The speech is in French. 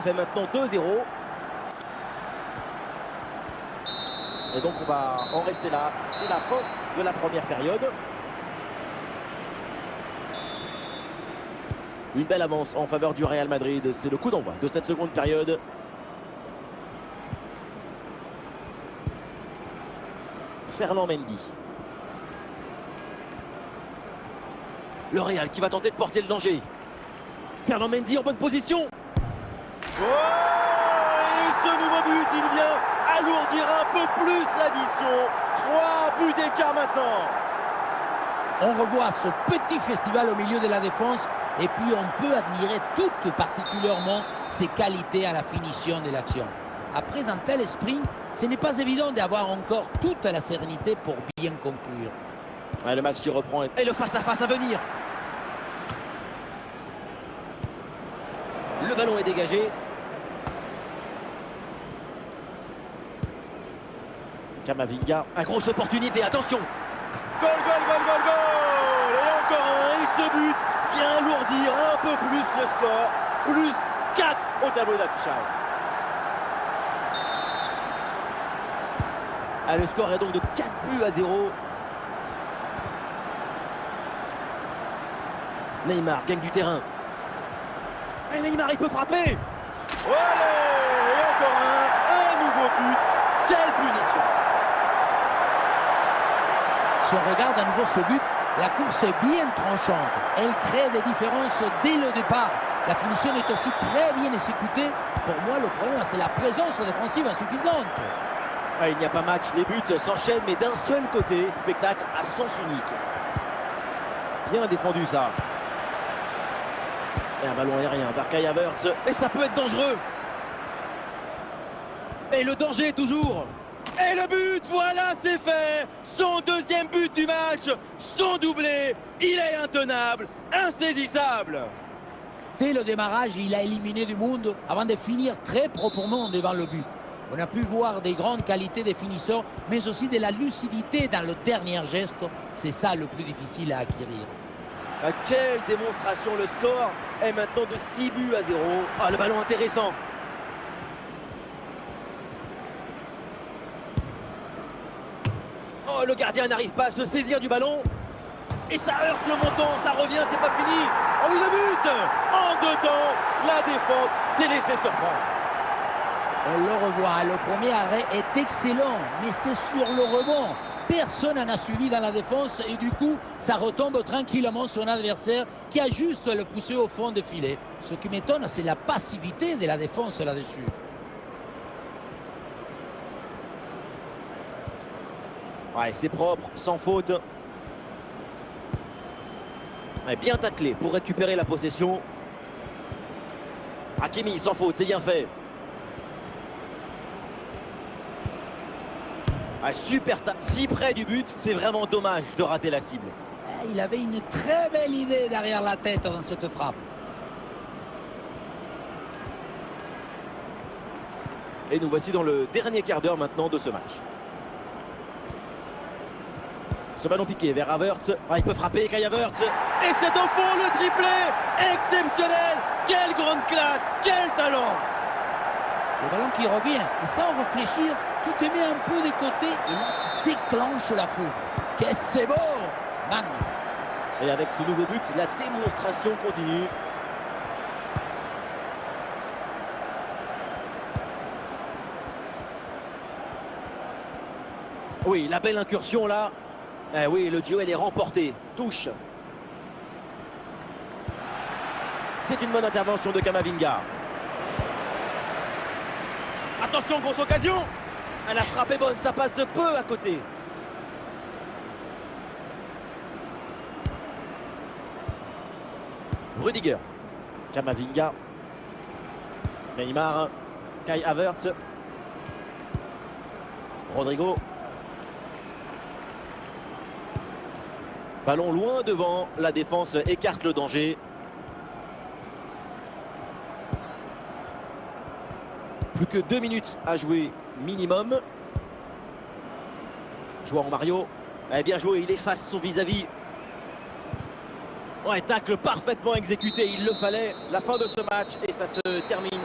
fait maintenant 2-0. Et donc on va en rester là. C'est la fin de la première période. Une belle avance en faveur du Real Madrid. C'est le coup d'envoi de cette seconde période. Ferland Mendy. Le Real qui va tenter de porter le danger. Ferland Mendy en bonne position. Oh, et ce nouveau but, il vient alourdir un peu plus l'addition. 3 buts d'écart maintenant. On revoit ce petit festival au milieu de la défense et puis on peut admirer tout particulièrement ses qualités à la finition de l'action. Après un tel sprint, ce n'est pas évident d'avoir encore toute la sérénité pour bien conclure. Ouais, le match qui reprend et le face-à-face à venir. Le ballon est dégagé. Camavinga, une grosse opportunité, attention. Goal, goal, goal, goal, goal. Et encore un, et ce but vient alourdir un peu plus le score. Plus 4 au tableau d'affichage. Ah, le score est donc de 4 buts à 0. Neymar gagne du terrain. Et Neymar, il peut frapper. Voilà. Et encore un nouveau but. Quelle punition. Si on regarde à nouveau ce but, la course est bien tranchante. Elle crée des différences dès le départ. La finition est aussi très bien exécutée. Pour moi, le problème, c'est la présence défensive insuffisante. Ah, il n'y a pas match, les buts s'enchaînent, mais d'un seul côté, spectacle à sens unique. Bien défendu ça. Et un ballon aérien vers Kai Havertz. Et ça peut être dangereux. Et le danger toujours. Et le but, voilà, c'est fait. Son deuxième but du match, son doublé. Il est intenable, insaisissable. Dès le démarrage, il a éliminé du monde avant de finir très proprement devant le but. On a pu voir des grandes qualités des finisseurs, mais aussi de la lucidité dans le dernier geste. C'est ça le plus difficile à acquérir. Quelle démonstration, le score est maintenant de 6 buts à 0. Ah, le ballon intéressant. Oh, le gardien n'arrive pas à se saisir du ballon. Et ça heurte le montant, ça revient, c'est pas fini. Oh oui, le but. En 2 temps, la défense s'est laissée surprendre. On le revoit, le premier arrêt est excellent, mais c'est sur le rebond. Personne n'en a suivi dans la défense et du coup, ça retombe tranquillement sur un adversaire qui a juste le poussé au fond des filets. Ce qui m'étonne, c'est la passivité de la défense là-dessus. Ouais, c'est propre, sans faute. Ouais, bien taclé pour récupérer la possession. Hakimi, sans faute, c'est bien fait. Ah, super tape, si près du but, c'est vraiment dommage de rater la cible. Il avait une très belle idée derrière la tête dans cette frappe. Et nous voici dans le dernier quart d'heure maintenant de ce match. Ce ballon piqué vers Havertz. Ah, il peut frapper, Kai Havertz. Et c'est au fond le triplé. Exceptionnel. Quelle grande classe, quel talent. Le ballon qui revient. Et sans réfléchir, tu te mets un peu de côté et là, tu déclenches la foule. Qu'est-ce que c'est beau, man. Et avec ce nouveau but, la démonstration continue. Oui, la belle incursion là. Eh oui, le duel est remporté. Touche. C'est une bonne intervention de Camavinga. Attention, grosse occasion. La frappe est bonne, ça passe de peu à côté. Rudiger. Camavinga. Neymar. Kai Havertz. Rodrigo. Ballon loin devant, la défense écarte le danger. Plus que 2 minutes à jouer minimum. Joao Mario. Bien joué, il efface son vis-à-vis. Ouais, tacle parfaitement exécuté, il le fallait. La fin de ce match et ça se termine